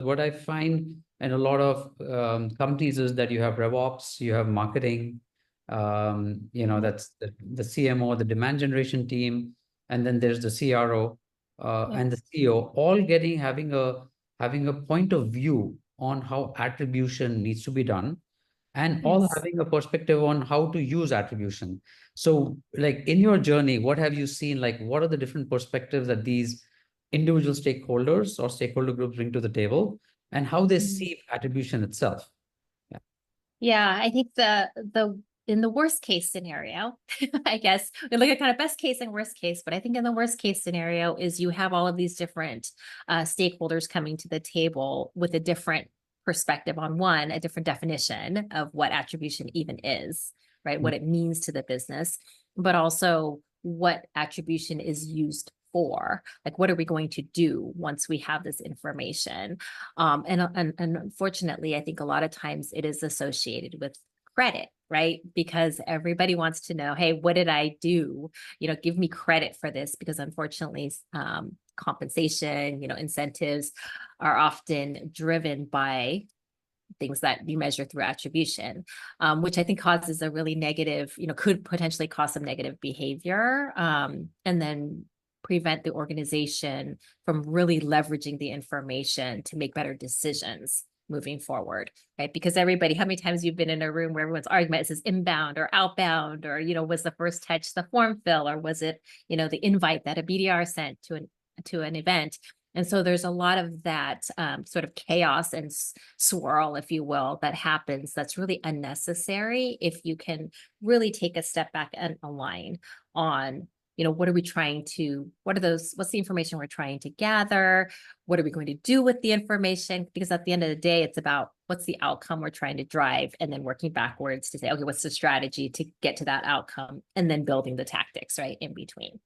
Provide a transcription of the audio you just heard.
what I find in a lot of companies is that you have RevOps, you have marketing, that's the CMO, the demand generation team, and then there's the CRO and the CEO, all having a point of view on how attribution needs to be done, and all Yes. having a perspective on how to use attribution. So, like in your journey, what have you seen? Like, what are the different perspectives that these individual stakeholders or stakeholder groups bring to the table, and how they Mhm. see attribution itself? Yeah. Yeah, I think the in the worst case scenario, I guess we look at kind of best case and worst case, but I think in the worst case scenario is you have all of these different stakeholders coming to the table with a different perspective on one, a different definition of what attribution even is, right? What it means to the business, but also what attribution is used for. Like, what are we going to do once we have this information? And unfortunately, I think a lot of times it is associated with credit, right? Because everybody wants to know, hey, what did I do? Give me credit for this, because unfortunately, compensation, incentives are often driven by things that you measure through attribution, which I think causes a really negative, could potentially cause some negative behavior, and then prevent the organization from really leveraging the information to make better decisions moving forward, right? Because everybody, how many times you've been in a room where everyone's argument is outbound or outbound, or, was the first touch the form fill, or was it, the invite that a BDR sent to an event? And so there's a lot of that sort of chaos and swirl, if you will, that happens that's really unnecessary if you can really take a step back and align on, what's the information we're trying to gather? What are we going to do with the information? Because at the end of the day, it's about what's the outcome we're trying to drive, and then working backwards to say, okay, what's the strategy to get to that outcome? And then building the tactics, right, in between.